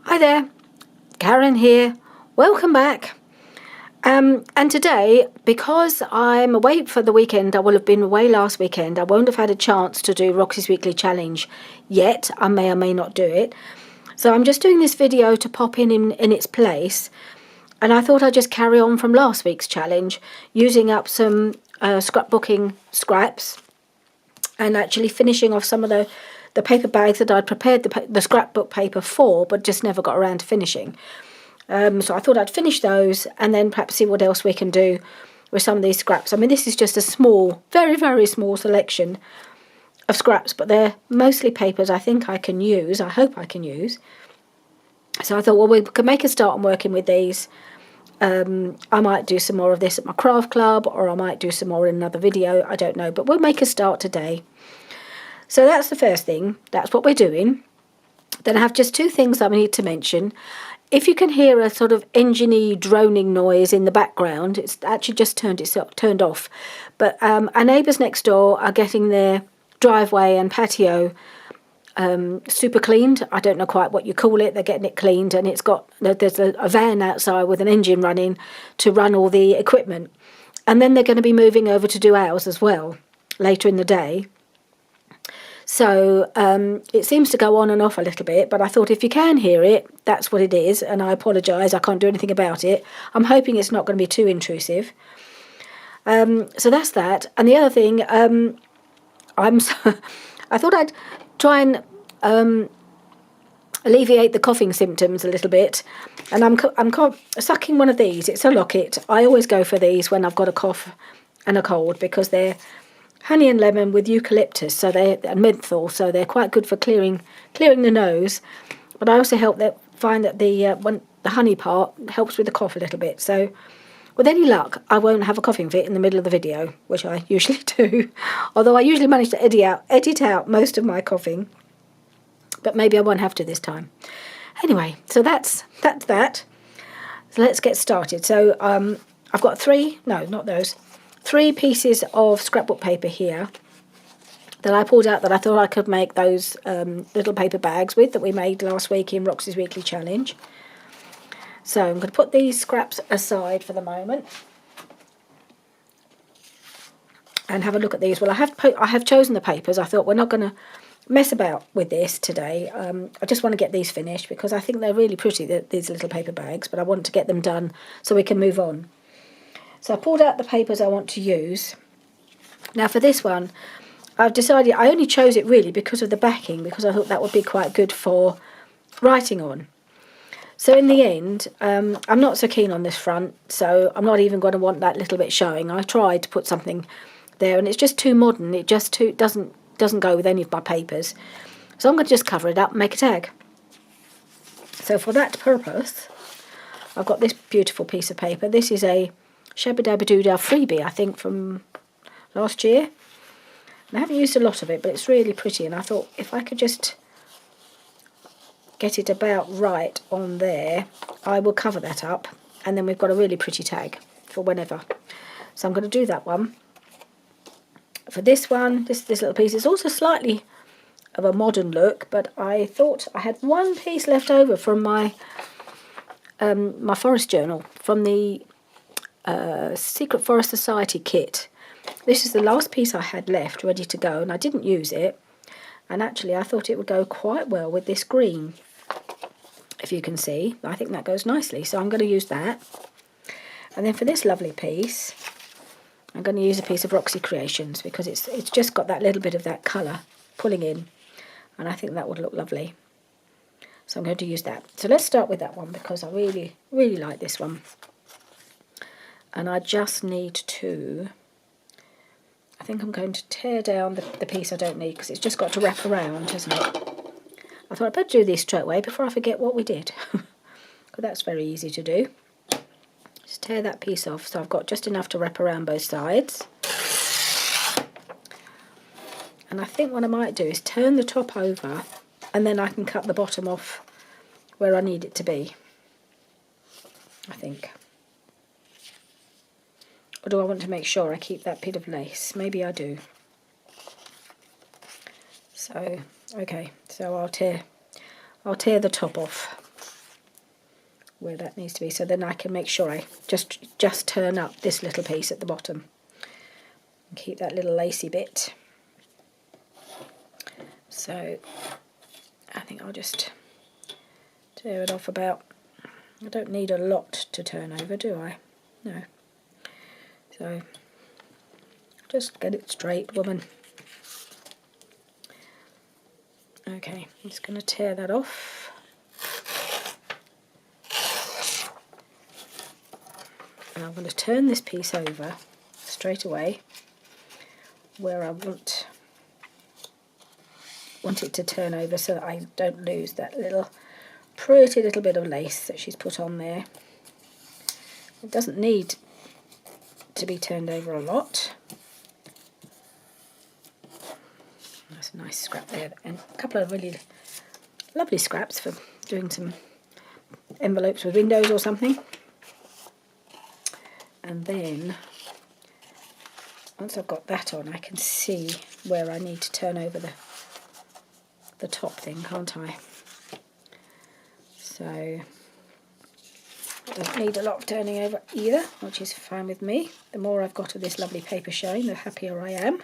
Hi there, Karen here. Welcome back. And today, because I'm away for the weekend, I will have been away last weekend. I won't have had a chance to do Roxy's Weekly Challenge yet. I may or may not do it. So I'm just doing this video to pop in its place. And I thought I'd just carry on from last week's challenge, using up some scrapbooking scraps and actually finishing off some of the paper bags that I'd prepared the scrapbook paper for, but just never got around to finishing. So I thought I'd finish those and then perhaps see what else we can do with some of these scraps. I mean, this is just a small, very, very small selection of scraps, but they're mostly papers I think I can use. I hope I can use. So I thought, well, we could make a start on working with these. I might do some more of this at my craft club, or I might do some more in another video. I don't know, but we'll make a start today. So that's the first thing. That's what we're doing. Then I have just two things that I need to mention. If you can hear a sort of engine-y droning noise in the background, it's actually just turned off. But our neighbours next door are getting their driveway and patio super cleaned. I don't know quite what you call it. They're getting it cleaned, and there's a van outside with an engine running to run all the equipment. And then they're going to be moving over to do ours as well later in the day. So it seems to go on and off a little bit, but I thought if you can hear it, that's what it is, and I apologise, I can't do anything about it. I'm hoping it's not going to be too intrusive. So that's that. And the other thing, I thought I'd try and alleviate the coughing symptoms a little bit, and I'm sucking one of these. It's a locket. I always go for these when I've got a cough and a cold because they're honey and lemon with eucalyptus, and menthol, so they're quite good for clearing the nose. But I also find that the honey part helps with the cough a little bit. So with any luck, I won't have a coughing fit in the middle of the video, which I usually do. Although I usually manage to edit out most of my coughing, but maybe I won't have to this time. Anyway, so that's that. So let's get started. So I've got three pieces of scrapbook paper here that I pulled out that I thought I could make those little paper bags with that we made last week in Roxy's Weekly Challenge. So I'm going to put these scraps aside for the moment and have a look at these. Well, I have chosen the papers. I thought we're not going to mess about with this today. I just want to get these finished because I think they're really pretty, these little paper bags, but I want to get them done so we can move on. So I pulled out the papers I want to use. Now for this one, I've decided I only chose it really because of the backing, because I thought that would be quite good for writing on. So in the end, I'm not so keen on this front, so I'm not even going to want that little bit showing. I tried to put something there and it's just too modern. It just doesn't go with any of my papers. So I'm going to just cover it up and make a tag. So for that purpose, I've got this beautiful piece of paper. This is a Shabba Dabba Doodah freebie, I think, from last year. And I haven't used a lot of it, but it's really pretty. And I thought if I could just get it about right on there, I will cover that up. And then we've got a really pretty tag for whenever. So I'm going to do that one. For this one, this little piece is also slightly of a modern look, but I thought I had one piece left over from my my forest journal, from the Secret Forest Society kit. This is the last piece I had left ready to go, and I didn't use it, and actually I thought it would go quite well with this green, if you can see. I think that goes nicely, so I'm going to use that. And then for this lovely piece, I'm going to use a piece of Roxy Creations because it's just got that little bit of that colour pulling in, and I think that would look lovely. So I'm going to use that. So let's start with that one because I really, really like this one. And I just need to, I think I'm going to tear down the piece I don't need because it's just got to wrap around, hasn't it? I thought I'd better do this straight away before I forget what we did. Because that's very easy to do. Just tear that piece off so I've got just enough to wrap around both sides. And I think what I might do is turn the top over and then I can cut the bottom off where I need it to be, I think. Or do I want to make sure I keep that bit of lace? Maybe I do. So, okay, so I'll tear the top off. where that needs to be, so then I can make sure I just turn up this little piece at the bottom and keep that little lacy bit. So I think I'll just tear it off about, I don't need a lot to turn over, do I? No. So just get it straight, woman. Okay, I'm just going to tear that off. And I'm going to turn this piece over straight away where I want it to turn over, so that I don't lose that pretty little bit of lace that she's put on there. It doesn't need to be turned over a lot. That's a nice scrap there, and a couple of really lovely scraps for doing some envelopes with windows or something. And then once I've got that on, I can see where I need to turn over the top thing, can't I? So it doesn't need a lot of turning over either, which is fine with me. The more I've got of this lovely paper showing, the happier I am.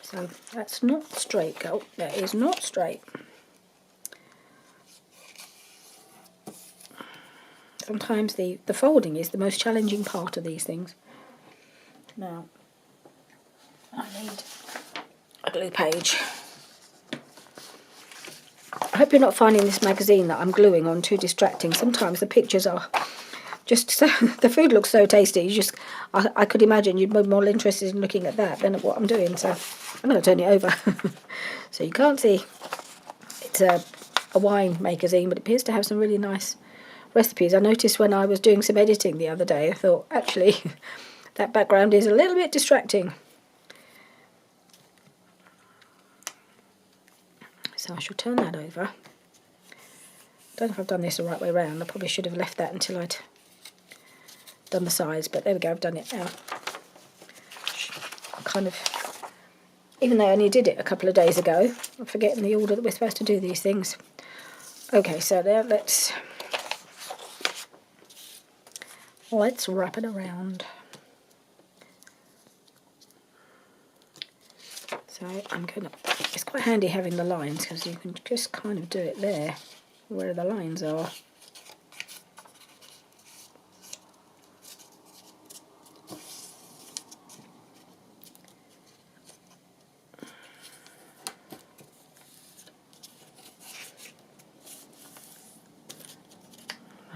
So that's not straight, girl. That is not straight. Sometimes the folding is the most challenging part of these things. Now, I need a glue page. I hope you're not finding this magazine that I'm gluing on too distracting. Sometimes the pictures are just so, the food looks so tasty. I could imagine you'd be more interested in looking at that than at what I'm doing. So I'm going to turn it over. So you can't see. It's a wine magazine, but it appears to have some really nice recipes. I noticed when I was doing some editing the other day, I thought, actually, that background is a little bit distracting. So I shall turn that over. I don't know if I've done this the right way around. I probably should have left that until I'd done the sides, but there we go, I've done it now. Kind of, even though I only did it a couple of days ago, I'm forgetting the order that we're supposed to do these things. Okay, so now let's wrap it around. So it's quite handy having the lines, because you can just kind of do it there where the lines are.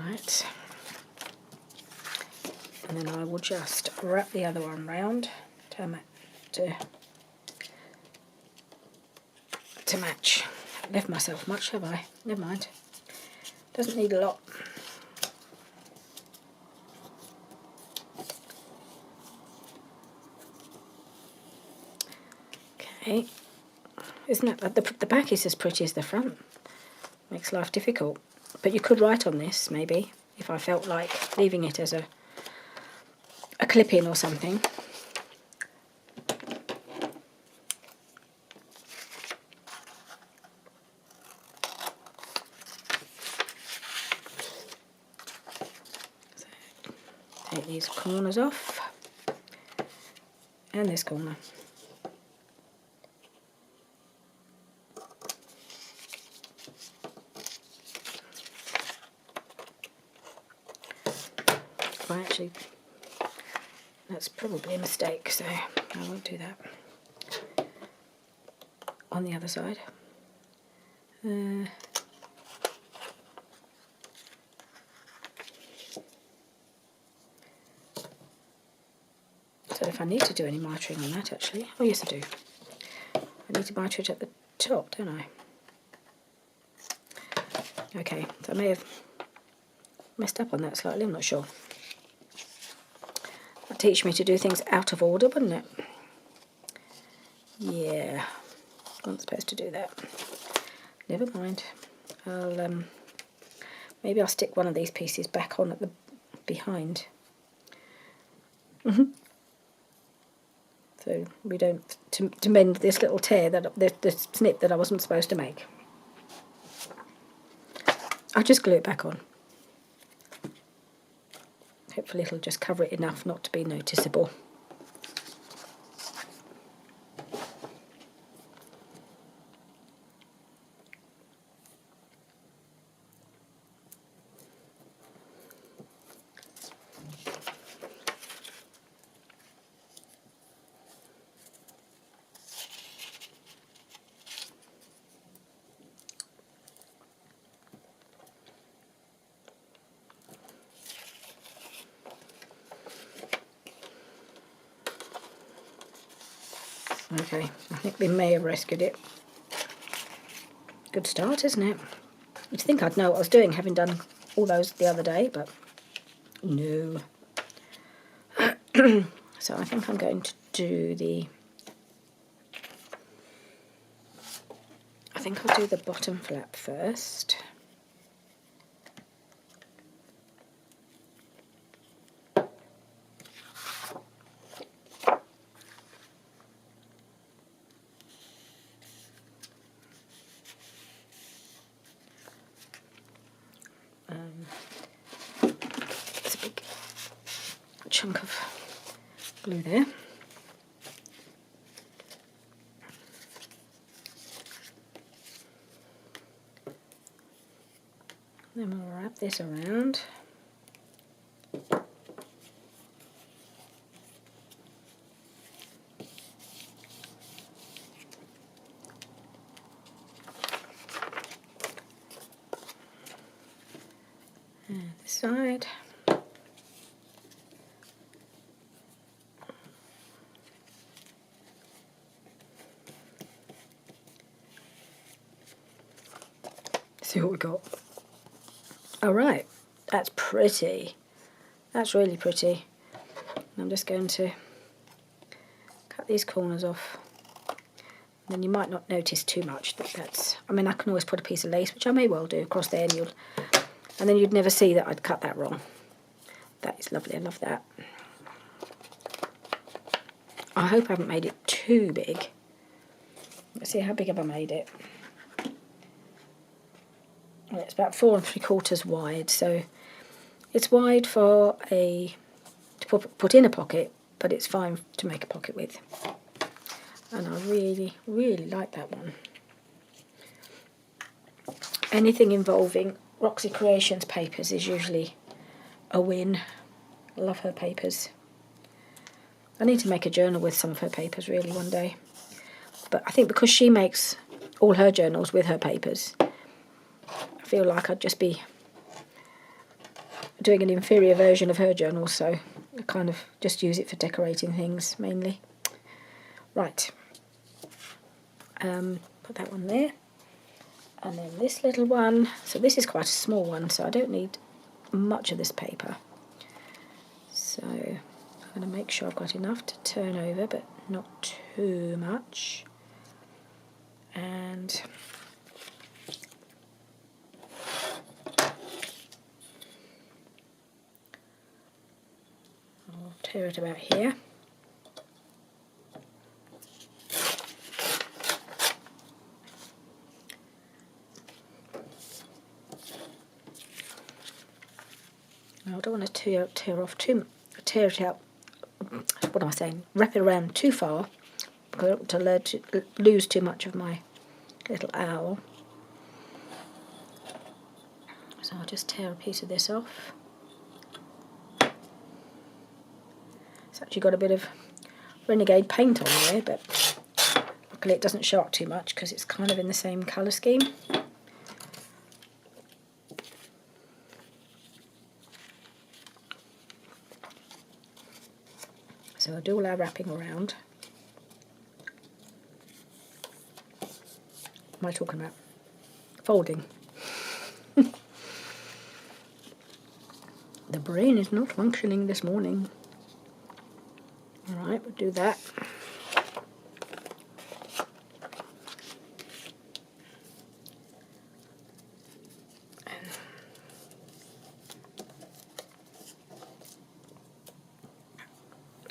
Right, and then I will just wrap the other one round to match. I've left myself much, have I? Never mind. Doesn't need a lot. Okay, isn't that the back is as pretty as the front? Makes life difficult. But you could write on this, maybe, if I felt like leaving it as a clip-in or something. So, take these corners off, and this corner. Actually, that's probably a mistake, so I won't do that. On the other side. So if I need to do any mitering on that, actually, oh yes I do. I need to miter it at the top, don't I? Okay, so I may have messed up on that slightly, I'm not sure. That'd teach me to do things out of order, wouldn't it? Yeah, I'm not supposed to do that. Never mind. Maybe I'll stick one of these pieces back on at the behind. so we don't to mend this little tear, that the snip that I wasn't supposed to make. I'll just glue it back on. Hopefully it'll just cover it enough not to be noticeable. Okay, I think we may have rescued it. Good start, isn't it? You'd think I'd know what I was doing, having done all those the other day, but no. So I think I'm going to do I think I'll do the bottom flap first. There's a big chunk of glue there. Then we'll wrap this around. And this side. See what we got. All right, that's pretty. That's really pretty. I'm just going to cut these corners off. And then you might not notice too much that's. I mean, I can always put a piece of lace, which I may well do, across there, and then you'd never see that I'd cut that wrong. That is lovely. I love that. I hope I haven't made it too big. Let's see, how big have I made it? Well, it's about 4 3/4 wide, so it's wide for to put in a pocket, but it's fine to make a pocket with. And I really, really like that one. Anything involving Roxy Creations papers is usually a win. I love her papers. I need to make a journal with some of her papers really one day. But I think because she makes all her journals with her papers, I feel like I'd just be doing an inferior version of her journal, so I kind of just use it for decorating things mainly. Right. Put that one there. And then this little one. So this is quite a small one, so I don't need much of this paper. So I'm going to make sure I've got enough to turn over, but not too much. And I'll tear it about here. I don't want to tear it out, what am I saying, wrap it around too far, because I don't want to lose too much of my little owl. So I'll just tear a piece of this off. It's actually got a bit of Renegade paint on there, but luckily it doesn't show up too much because it's kind of in the same colour scheme. So I'll do all our wrapping around. What am I talking about? Folding. The brain is not functioning this morning. Alright, we'll do that.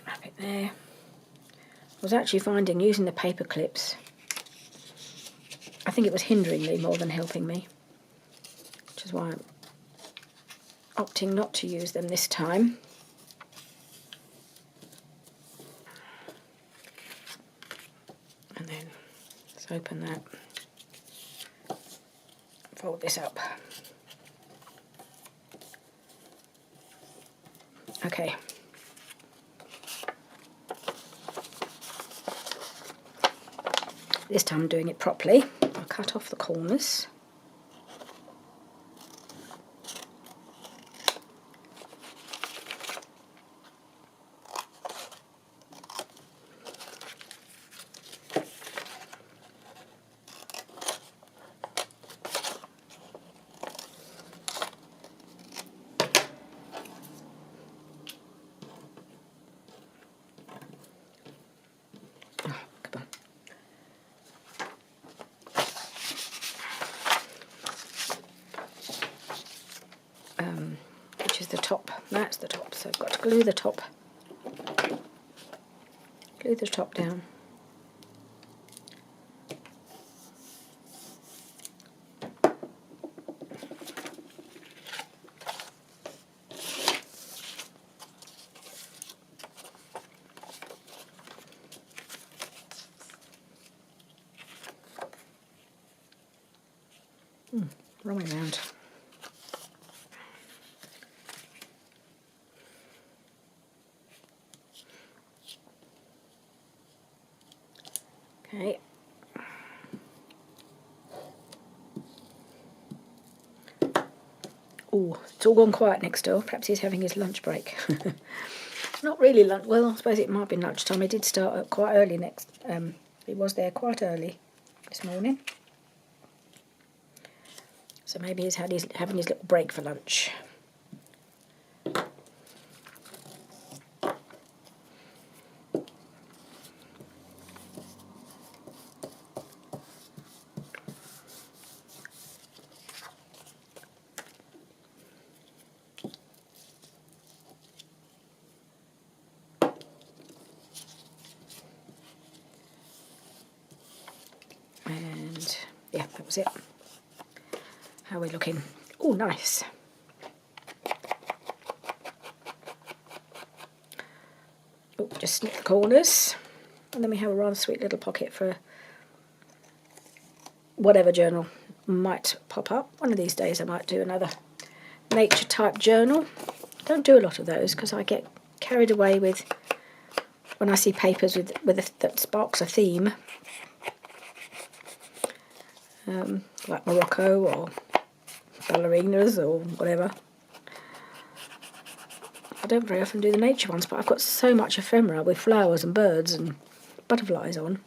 Wrap it there. was actually finding using the paper clips, I think it was hindering me more than helping me, which is why I'm opting not to use them this time. And then let's open that, fold this up. Okay. This time I'm doing it properly. I'll cut off the corners. Which is the top. That's the top. So I've got to glue the top. Glue the top down. Wrong way round. Okay. Oh, it's all gone quiet next door. Perhaps he's having his lunch break. Not really lunch. Well, I suppose it might be lunchtime. He did start quite early he was there quite early this morning. So maybe he's having his little break for lunch. And yeah, that was it. How are we looking? Oh, nice. Oh, just snip the corners. And then we have a rather sweet little pocket for whatever journal might pop up. One of these days I might do another nature type journal. Don't do a lot of those because I get carried away with when I see papers that sparks a theme. Like Morocco or ballerinas or whatever. I don't very often do the nature ones, but I've got so much ephemera with flowers and birds and butterflies on.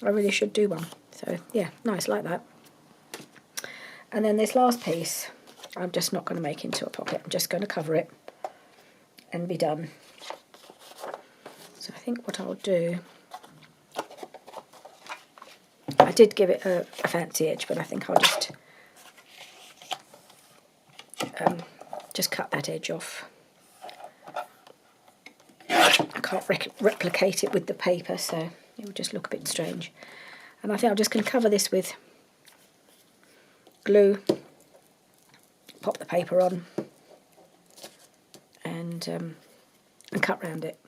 I really should do one. So yeah, nice like that. And then this last piece, I'm just not going to make into a pocket. I'm just going to cover it and be done. So I think what I'll do, I did give it a fancy edge, but I think I'll just cut that edge off. I can't replicate it with the paper, so it would just look a bit strange. And I think I'm just going to cover this with glue, pop the paper on, and cut round it.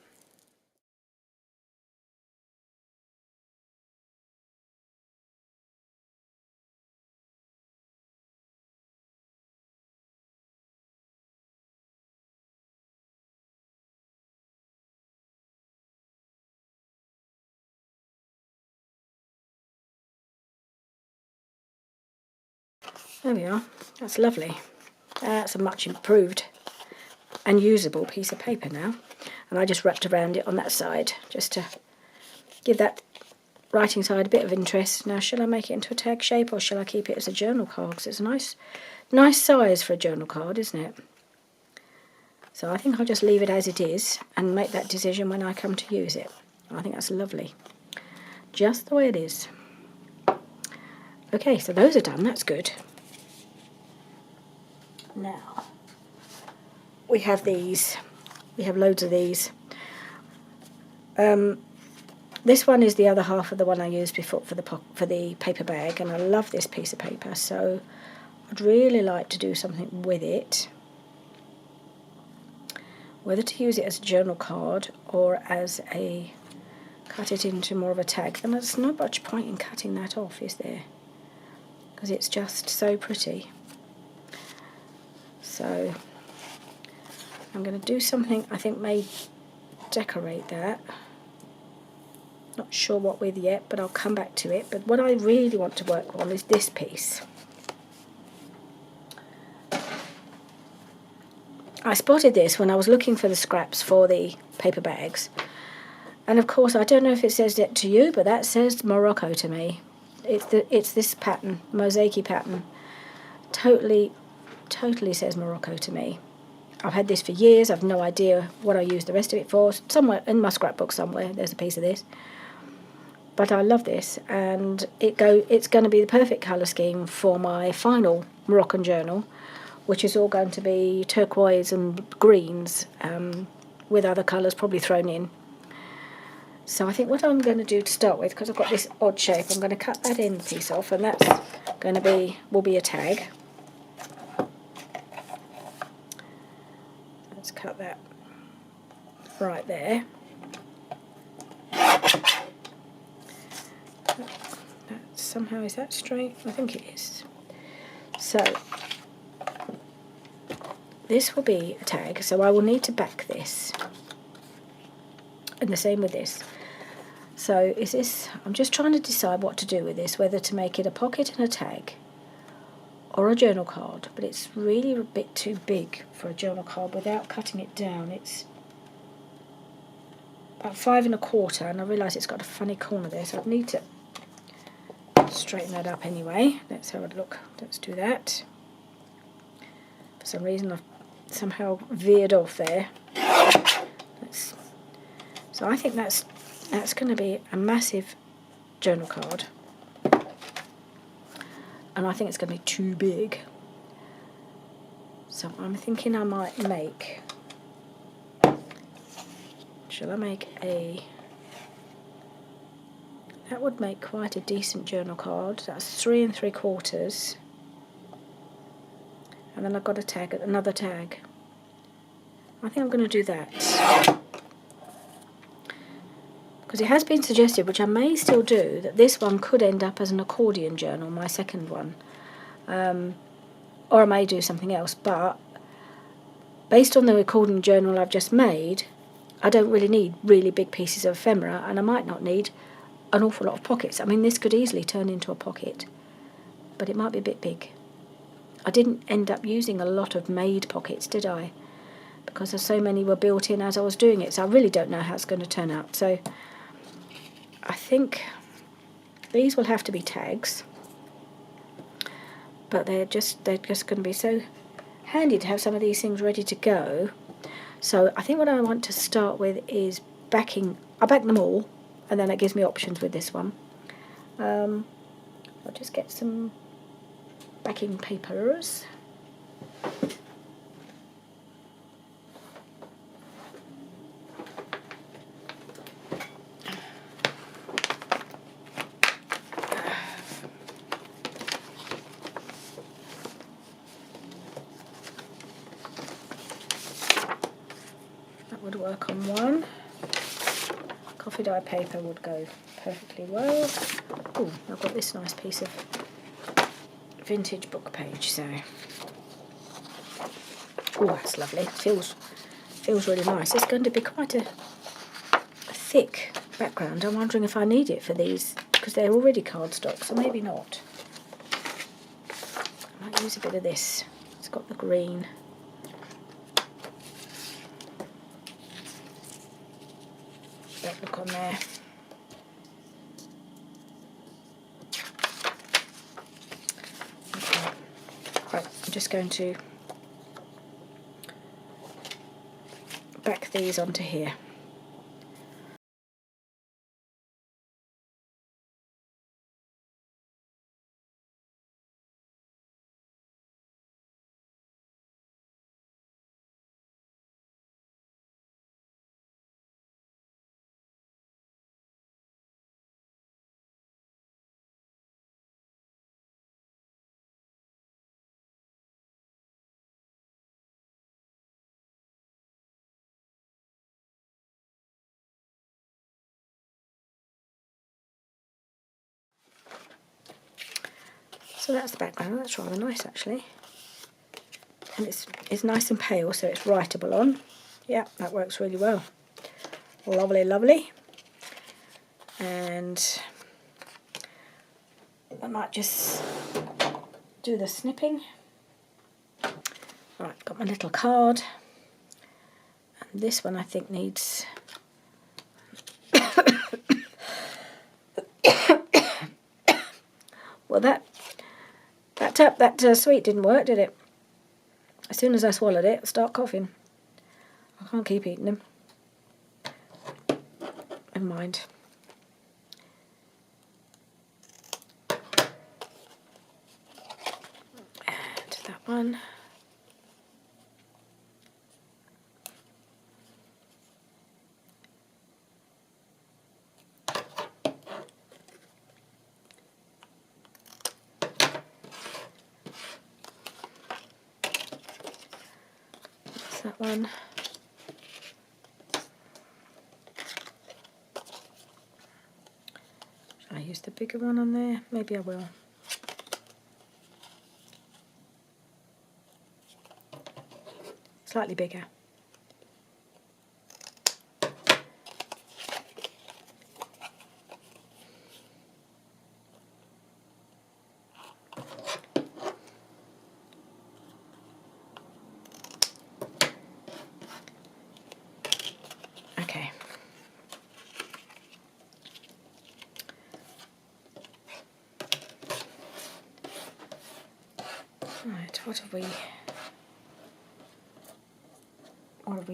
There we are. That's lovely. That's a much improved and usable piece of paper now. And I just wrapped around it on that side just to give that writing side a bit of interest. Now, shall I make it into a tag shape or shall I keep it as a journal card? Because it's a nice size for a journal card, isn't it? So I think I'll just leave it as it is and make that decision when I come to use it. I think that's lovely. Just the way it is. Okay, so those are done. That's good. Now, we have these. We have loads of these. this one is the other half of the one I used before for the paper bag, and I love this piece of paper, so I'd really like to do something with it. Whether to use it as a journal card or as a cut it into more of a tag. And there's not much point in cutting that off, is there? Because it's just so pretty. So I'm going to do something I think may decorate that. Not sure what with yet, but I'll come back to it. But what I really want to work on is this piece. I spotted this when I was looking for the scraps for the paper bags. And of course, I don't know if it says that to you, but that says Morocco to me. It's this pattern, mosaic pattern. Totally says Morocco to me. I've had this for years. I've no idea what I use the rest of it for. Somewhere in my scrapbook somewhere, there's a piece of this. But I love this, and it's going to be the perfect colour scheme for my final Moroccan journal, which is all going to be turquoise and greens, with other colours probably thrown in. So I think what I'm going to do to start with, because I've got this odd shape, I'm going to cut that end piece off, and that's going to will be a tag. Let's cut that right there. Somehow, is that straight? I think it is. So this will be a tag, so I will need to back this. And the same with this. So I'm just trying to decide what to do with this, whether to make it a pocket and a tag or a journal card, but it's really a bit too big for a journal card without cutting it down. It's about 5 1/4, and I realise it's got a funny corner there, so I need to straighten that up anyway. Let's have a look. Let's do that. For some reason I've somehow veered off there. So I think that's going to be a massive journal card, and I think it's going to be too big. So I'm thinking I might make, shall I make that would make quite a decent journal card. That's 3 3/4, and then I've got a tag, another tag. I think I'm going to do that. Because it has been suggested, which I may still do, that this one could end up as an accordion journal, my second one. Or I may do something else, but based on the accordion journal I've just made, I don't really need really big pieces of ephemera, and I might not need an awful lot of pockets. I mean, this could easily turn into a pocket, but it might be a bit big. I didn't end up using a lot of made pockets, did I? Because so many were built in as I was doing it, so I really don't know how it's going to turn out. So I think these will have to be tags, but they're just going to be so handy to have some of these things ready to go. So I think what I want to start with is backing. I back them all, and then it gives me options with this one. I'll just get some backing papers. Would work on one. Coffee dye paper would go perfectly well. Oh, I've got this nice piece of vintage book page, so oh, that's lovely. Feels really nice. It's going to be quite a thick background. I'm wondering if I need it for these, because they're already cardstock, so maybe not. I might use a bit of this. It's got the green. That look on there. Okay. Right, I'm just going to back these onto here. So that's the background. That's rather nice actually. And it's nice and pale, so it's writable on. Yeah, that works really well. Lovely, lovely. And I might just do the snipping. Right, got my little card. And this one I think needs... Well, that sweet didn't work, did it? As soon as I swallowed it, I start coughing. I can't keep eating them. Never mind. And that one. That's that one. Shall I use the bigger one on there? Maybe I will. Slightly bigger. Okay. Right, what have we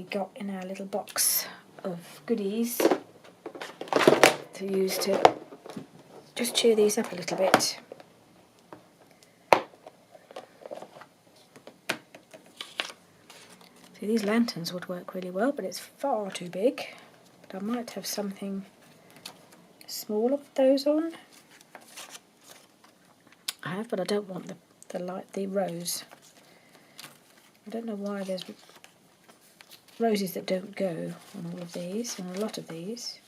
got in our little box of goodies to use to just cheer these up a little bit. See, these lanterns would work really well, but it's far too big. But I might have something small of those on. I have, but I don't want the rose. I don't know why there's roses that don't go on all of these, on a lot of these.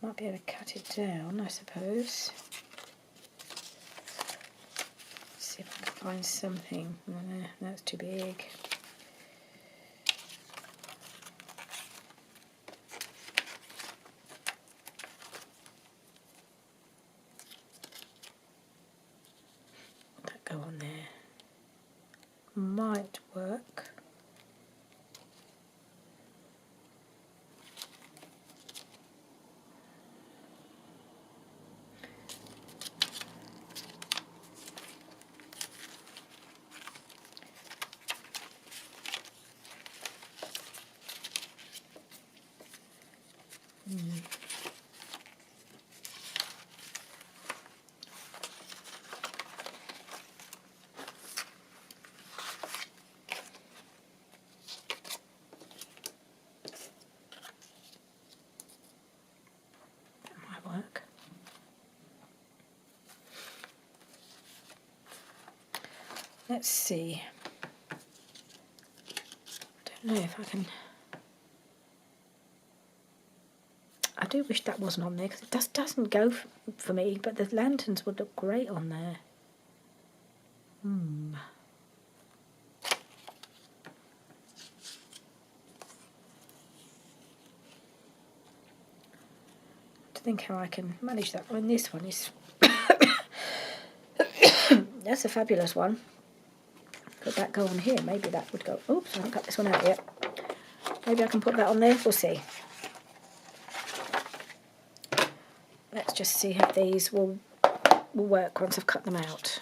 Might be able to cut it down, I suppose. See if I can find something. No, that's too big. Would that go on there? Might work. Work. Let's see. I don't know if I can. I do wish that wasn't on there because it doesn't go for me, but the lanterns would look great on there. To think how I can manage that. I mean, this one is that's a fabulous one. Could that go on here? Maybe that would go. Oops, I haven't cut this one out yet. Maybe I can put that on there. We'll see. Let's just see if these will work once I've cut them out.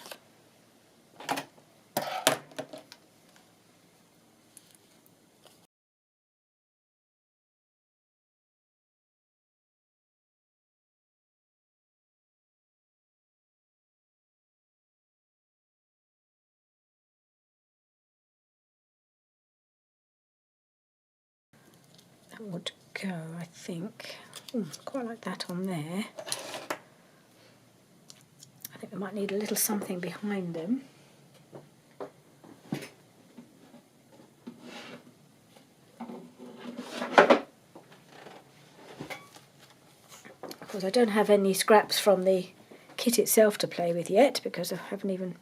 That would go, I think. Quite like that on there. I think we might need a little something behind them. course, I don't have any scraps from the kit itself to play with yet because I haven't even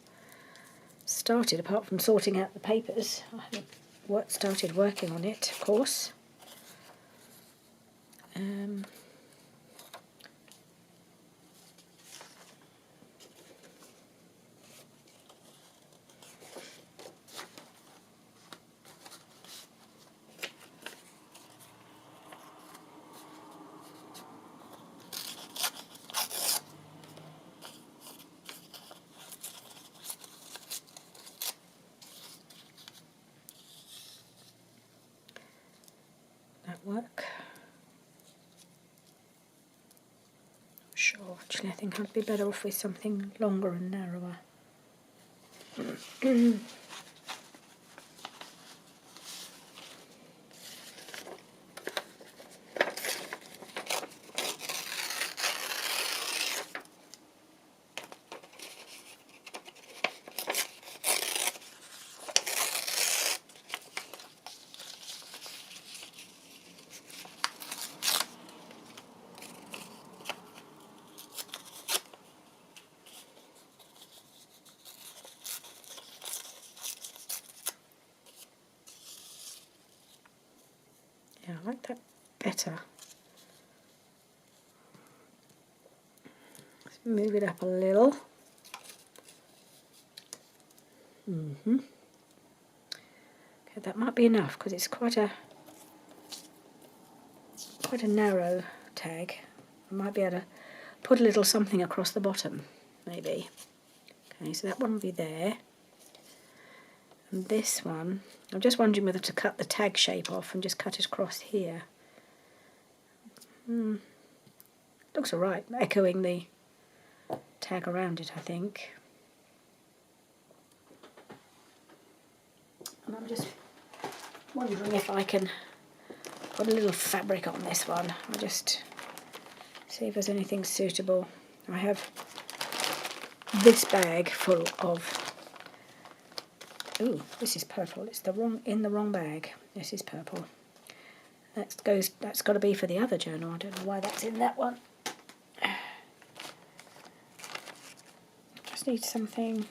started, apart from sorting out the papers. I haven't started working on it, of course. That work? Sure, actually I think I'd be better off with something longer and narrower. Yeah, I like that better. Let's move it up a little. Okay, that might be enough because it's quite a narrow tag. I might be able to put a little something across the bottom, maybe. Okay, so that one will be there. And this one, I'm just wondering whether to cut the tag shape off and just cut it across here. Looks alright, echoing the tag around it, I think. And I'm just wondering if I can put a little fabric on this one. I'll just see if there's anything suitable. I have this bag full of... Ooh, this is purple. It's in the wrong bag. This is purple. That's got to be for the other journal. I don't know why that's in that one. Just need something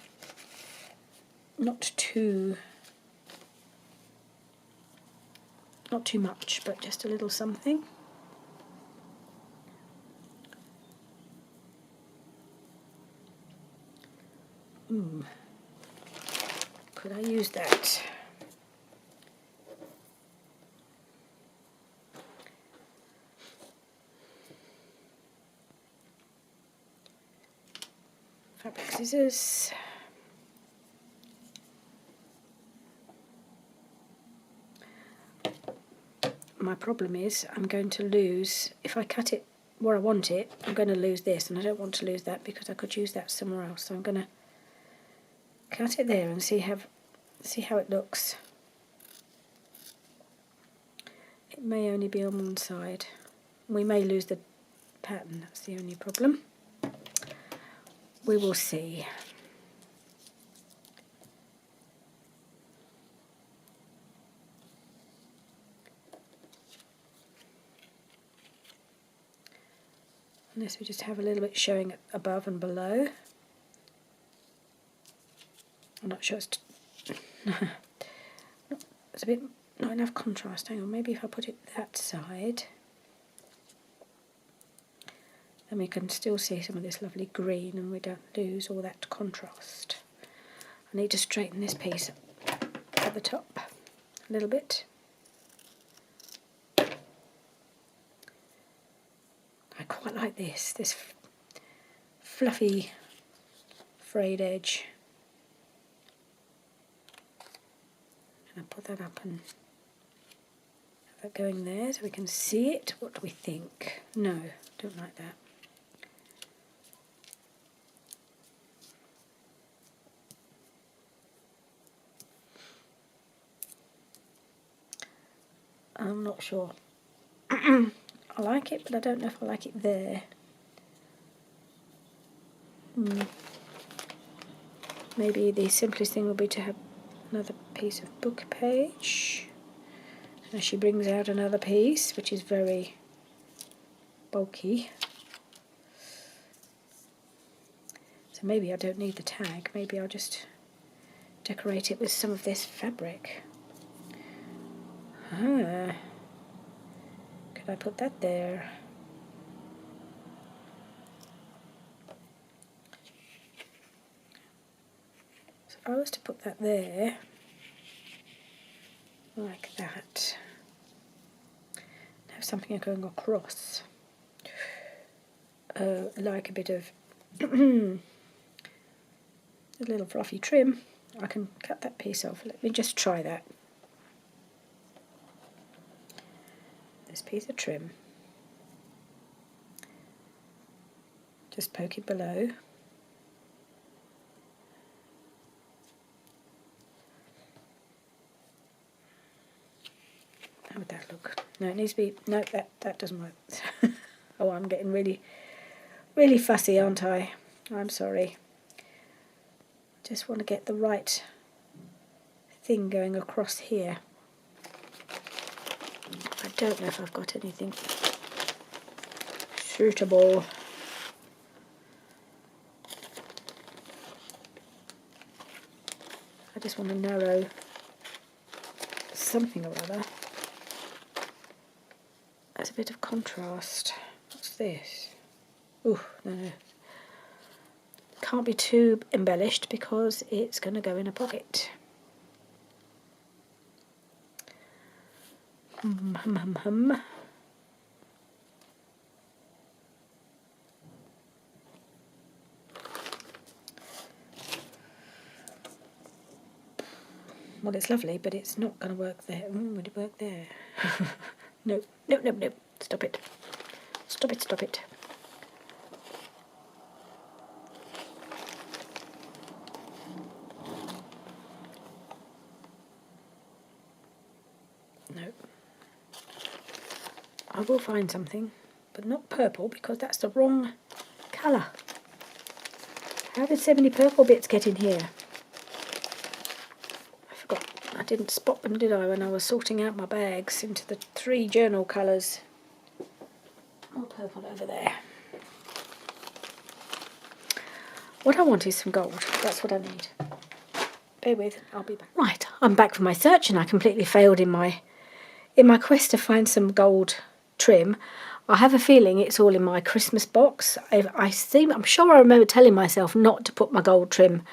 not too much, but just a little something. Could I use that? Fabric scissors. My problem is I'm going to lose, if I cut it where I want it, I'm going to lose this, and I don't want to lose that because I could use that somewhere else. So I'm going to cut it there and see how it looks. It may only be on one side. We may lose the pattern, that's the only problem. We will see. Unless we just have a little bit showing above and below. I'm not sure it's a bit not enough contrast. Hang on, maybe if I put it that side, then we can still see some of this lovely green and we don't lose all that contrast. I need to straighten this piece at the top a little bit. I quite like this fluffy frayed edge. And I'll put that up and have that going there so we can see it. What do we think? No, don't like that. I'm not sure. I like it, but I don't know if I like it there. Maybe the simplest thing would be to have another piece of book page. So she brings out another piece, which is very bulky. So maybe I don't need the tag, maybe I'll just decorate it with some of this fabric. Ah, could I put that there? So if I was to put that there, like that, have something going across, like a bit of a little fluffy trim, I can cut that piece off. Let me just try that. This piece of trim, just poke it below. How would that look? No, it needs to be, no, that doesn't work. Oh, I'm getting really fussy, aren't I? I'm sorry. Just want to get the right thing going across here. I don't know if I've got anything suitable. I just want to narrow something or other. That's a bit of contrast. What's this? Ooh, no. Can't be too embellished because it's going to go in a pocket. Hum, hum, hum, hum. Well, it's lovely, but it's not going to work there. Would it work there? No, no, no, no. Stop it. Stop it, stop it. No. I will find something, but not purple, because that's the wrong colour. How did so many purple bits get in here? I forgot. I didn't spot them, did I, when I was sorting out my bags into the 3 journal colours. More purple over there. What I want is some gold. That's what I need. Bear with, I'll be back. Right, I'm back from my search, and I completely failed in my quest to find some gold trim. I have a feeling it's all in my Christmas box. I'm sure I remember telling myself not to put my gold trim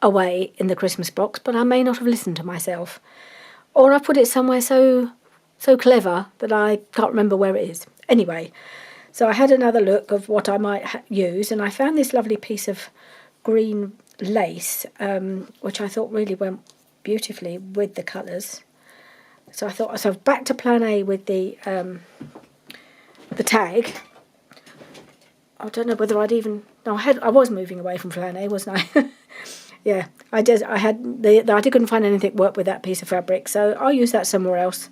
away in the Christmas box, but I may not have listened to myself. Or I put it somewhere so clever that I can't remember where it is. Anyway, so I had another look of what I might use, and I found this lovely piece of green lace, which I thought really went beautifully with the colours. So I thought, so back to plan A with the tag. I don't know whether I'd even, no, I was moving away from plan A, wasn't I? Yeah, I couldn't find anything work with that piece of fabric, so I'll use that somewhere else.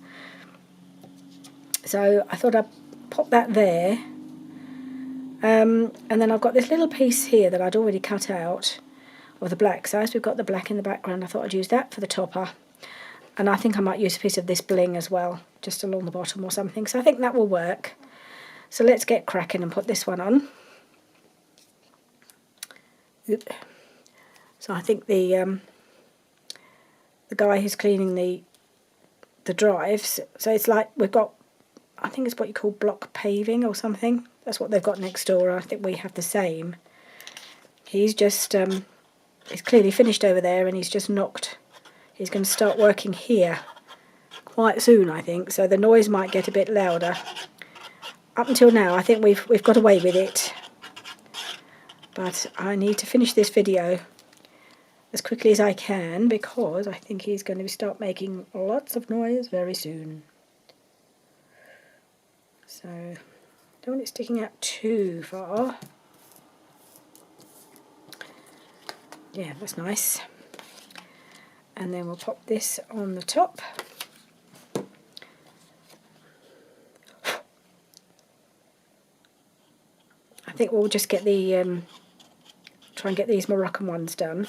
So I thought I'd pop that there. And then I've got this little piece here that I'd already cut out of the black. So as we've got the black in the background, I thought I'd use that for the topper. And I think I might use a piece of this bling as well, just along the bottom or something. So I think that will work. So let's get cracking and put this one on. Oop. So I think the guy who's cleaning the drives, so it's like we've got, I think it's what you call block paving or something. That's what they've got next door. I think we have the same. He's just, he's clearly finished over there, and he's just knocked. He's going to start working here quite soon, I think, so the noise might get a bit louder. Up until now, I think we've got away with it. But I need to finish this video as quickly as I can, because I think he's going to start making lots of noise very soon. So, don't want it sticking out too far. Yeah, that's nice. And then we'll pop this on the top. I think we'll just get the try and get these Moroccan ones done.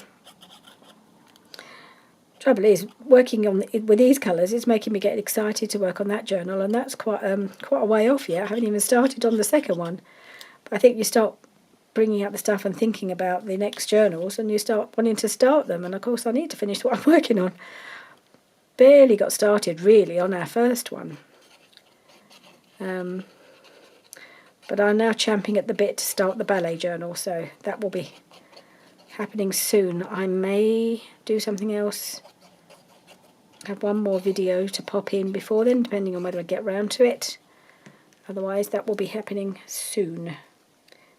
Trouble is, working on with these colours is making me get excited to work on that journal, and that's quite a way off yet. I haven't even started on the second one. But I think you start bringing out the stuff and thinking about the next journals, and you start wanting to start them. And of course I need to finish what I'm working on. Barely got started really on our first one. But I'm now champing at the bit to start the ballet journal, so that will be happening soon. I may do something else, have one more video to pop in before then, depending on whether I get round to it. Otherwise that will be happening soon.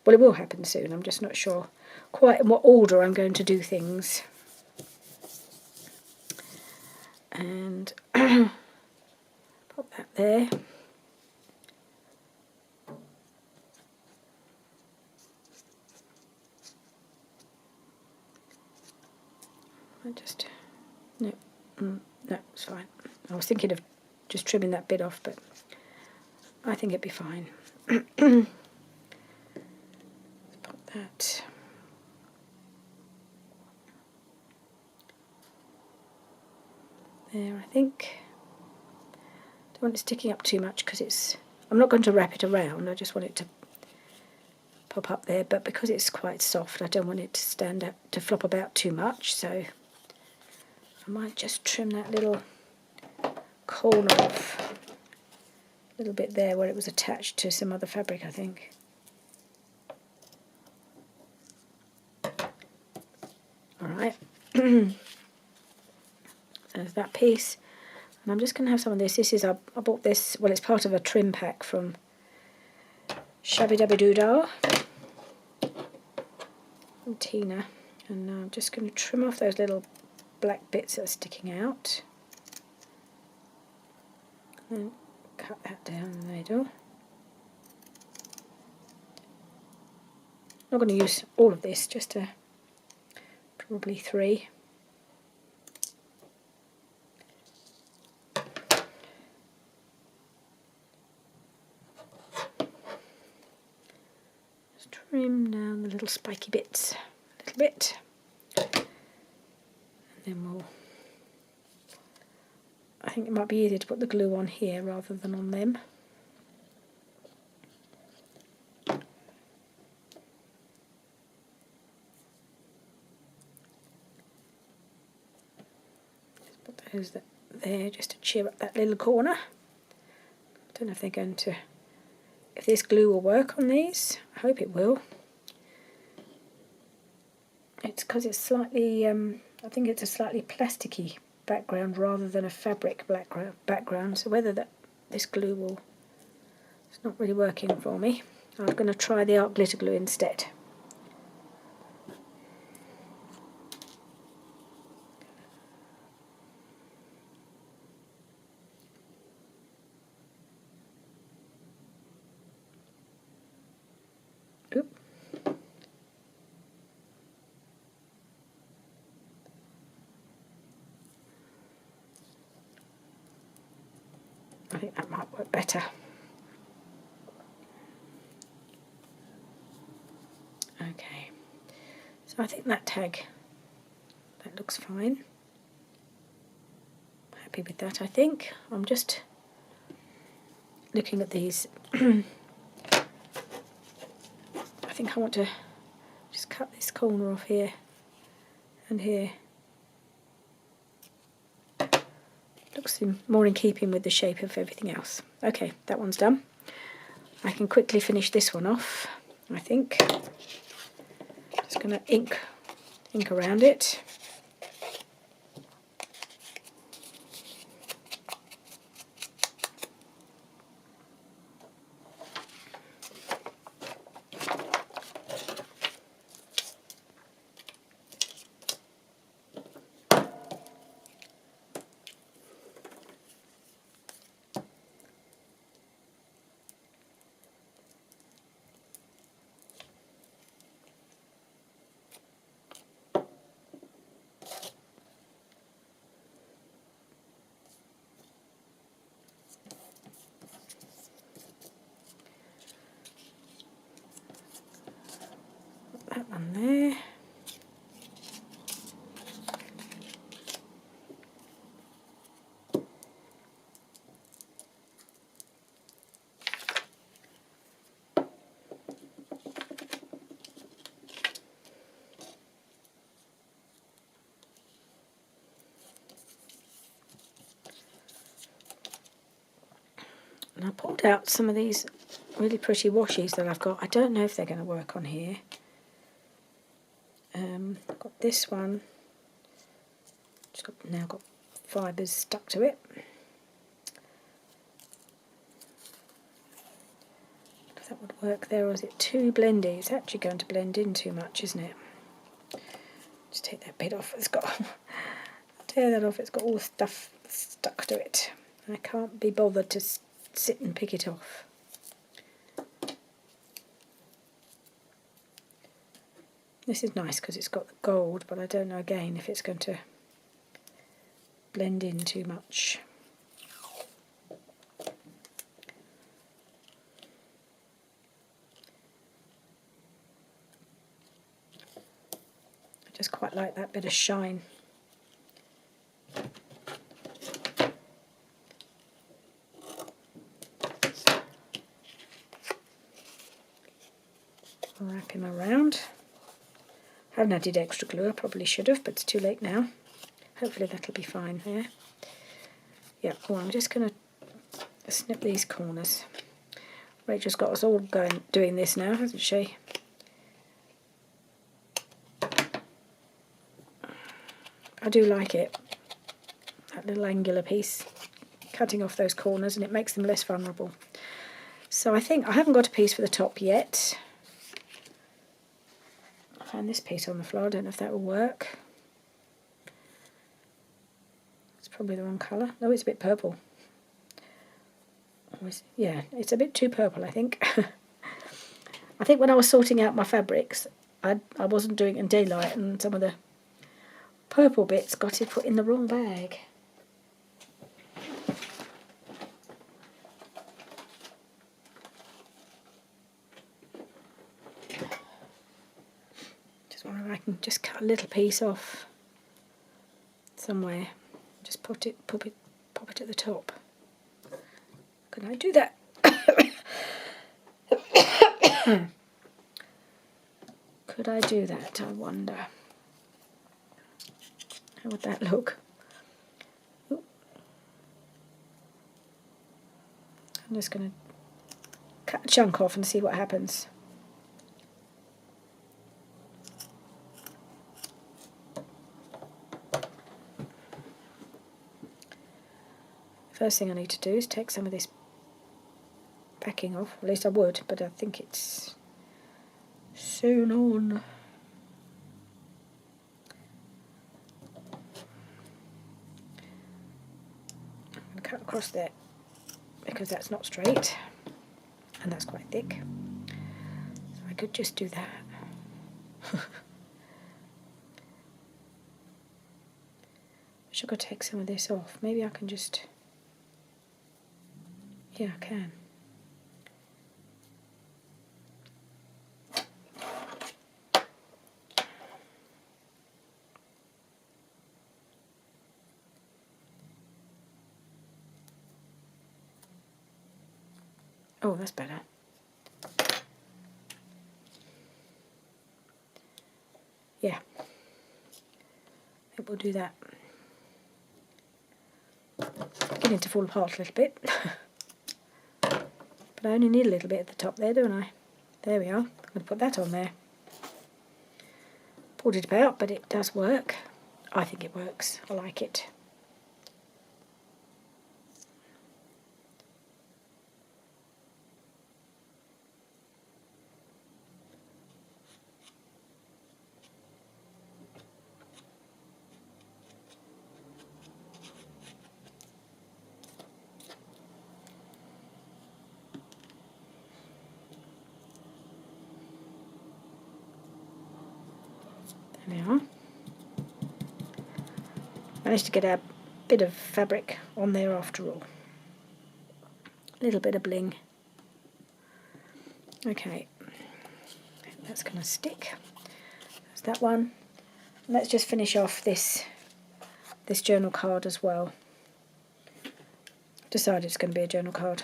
Well, it will happen soon, I'm just not sure quite in what order I'm going to do things. And pop that there. No, it's fine. I was thinking of just trimming that bit off, but I think it'd be fine. Pop that. There, I think. Don't want it sticking up too much because I'm not going to wrap it around, I just want it to pop up there, but because it's quite soft I don't want it to stand up, to flop about too much, so I might just trim that little corner off, a little bit there where it was attached to some other fabric, I think. Alright, there's that piece. And I'm just going to have some of this. I bought this, well, it's part of a trim pack from Shabby Dabby Doodah from Tina. And I'm just going to trim off those little black bits that are sticking out. And cut that down the middle. I'm not going to use all of this, just probably 3. Just trim down the little spiky bits a little bit. And then I think it might be easier to put the glue on here rather than on them. Just put those there just to cheer up that little corner. I don't know if they're going to, if this glue will work on these. I hope it will. It's because it's slightly, I think it's a slightly plasticky background rather than a fabric background, so whether this glue will, it's not really working for me. I'm going to try the art glitter glue instead. Oop. I think that might work better. Okay, so I think that tag, that looks fine. Happy with that, I think. I'm just looking at these. I think I want to just cut this corner off here and here. Looks more in keeping with the shape of everything else. Okay, that one's done. I can quickly finish this one off, I think. Just going to ink around it. That one there. I pulled out some of these really pretty washies that I've got. I don't know if they're going to work on here. I've got this one. Now got fibres stuck to it. If that would work there, or is it too blendy? It's actually going to blend in too much, isn't it? Just take that bit off. It's got tear that off. It's got all the stuff stuck to it. I can't be bothered to sit and pick it off. This is nice because it's got the gold, but I don't know again if it's going to blend in too much. I just quite like that bit of shine. Wrap him around. I haven't added extra glue, I probably should have, but it's too late now. Hopefully that'll be fine there. Yeah, well, I'm just going to snip these corners. Rachel's got us all doing this now, hasn't she? I do like it, that little angular piece, cutting off those corners, and it makes them less vulnerable. So I think I haven't got a piece for the top yet. I found this piece on the floor, I don't know if that will work. It's probably the wrong colour. No, it's a bit purple. Yeah, it's a bit too purple, I think. I think when I was sorting out my fabrics, I wasn't doing it in daylight, and some of the purple bits got it put in the wrong bag. Just wonder if I can just cut a little piece off somewhere. Just pop it at the top. Can I do that? Could I do that, I wonder? How would that look? Ooh. I'm just going to cut a chunk off and see what happens. First thing I need to do is take some of this backing off. At least I would, but I think it's soon on. I'm going to cut across there because that's not straight and that's quite thick. So I could just do that. Should I take some of this off? Maybe I can just... Yeah, I can. Oh, that's better. Yeah. I think we'll do that. Beginning to fall apart a little bit. But I only need a little bit at the top there, don't I? There we are. I'm going to put that on there. Pulled it about, but it does work. I think it works. I like it. There we are. Managed to get a bit of fabric on there after all. A little bit of bling. Okay, that's going to stick. That's that one. Let's just finish off this journal card as well. Decided it's going to be a journal card.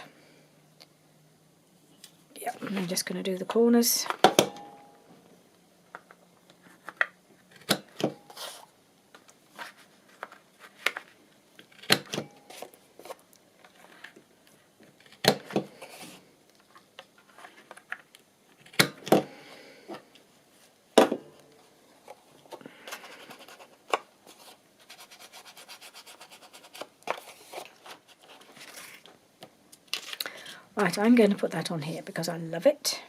Yep, I'm just going to do the corners. Right, I'm going to put that on here because I love it.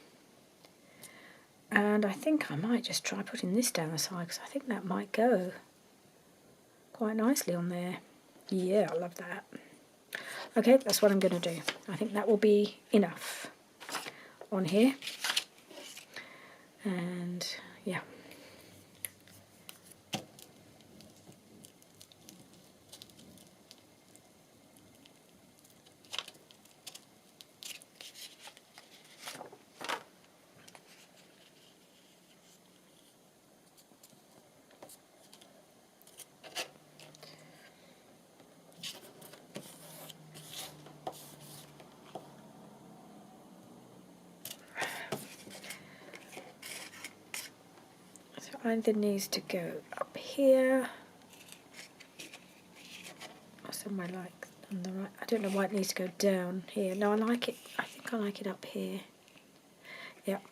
And I think I might just try putting this down the side because I think that might go quite nicely on there. Yeah, I love that. Okay, that's what I'm going to do. I think that will be enough on here. And yeah. Either needs to go up here or somewhere like on the right. I don't know why it needs to go down here. No, I like it. I think I like it up here. Yep.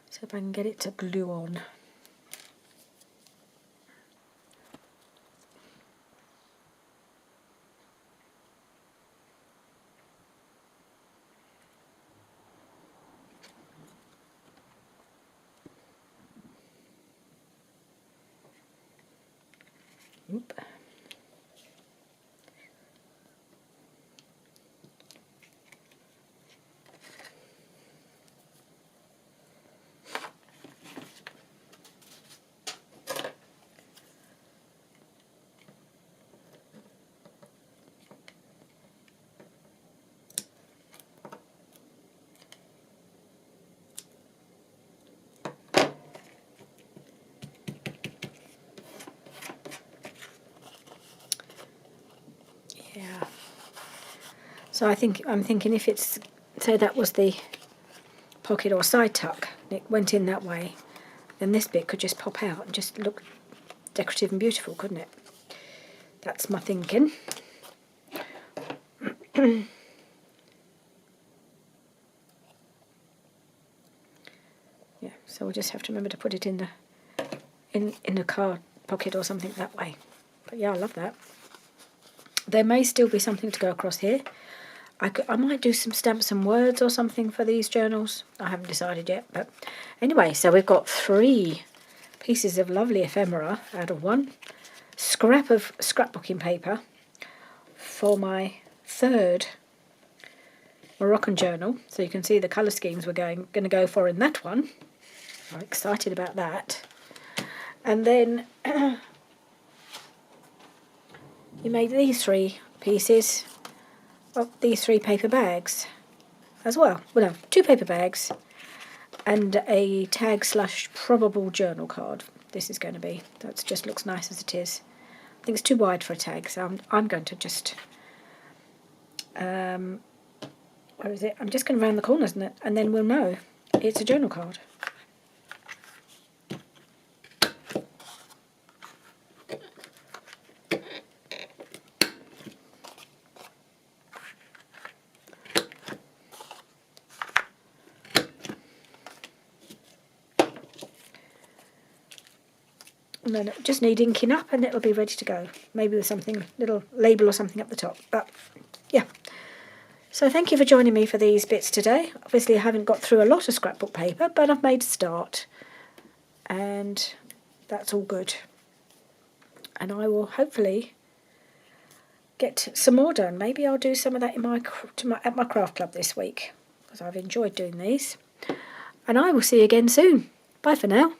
So if I can get it to glue on. Oop. Yeah. So I'm thinking if it's, say that was the pocket or side tuck, and it went in that way, then this bit could just pop out and just look decorative and beautiful, couldn't it? That's my thinking. Yeah, so we'll just have to remember to put it in the card pocket or something that way. But yeah, I love that. There may still be something to go across here. I might do some stamps and words or something for these journals. I haven't decided yet. But anyway, so we've got 3 pieces of lovely ephemera out of 1. Scrap of scrapbooking paper for my 3rd Moroccan journal. So you can see the colour schemes we're going to go for in that one. I'm excited about that. And then you made these 3 pieces of these 3 paper bags as well. Well, no, 2 paper bags and a tag / probable journal card. This is going to be. That just looks nice as it is. I think it's too wide for a tag, so I'm going to just where is it? I'm just going to round the corners and then we'll know it's a journal card. And then it'll just need inking up and it'll be ready to go. Maybe with something, little label or something up the top. But yeah. So thank you for joining me for these bits today. Obviously I haven't got through a lot of scrapbook paper, but I've made a start. And that's all good. And I will hopefully get some more done. Maybe I'll do some of that at my craft club this week, because I've enjoyed doing these. And I will see you again soon. Bye for now.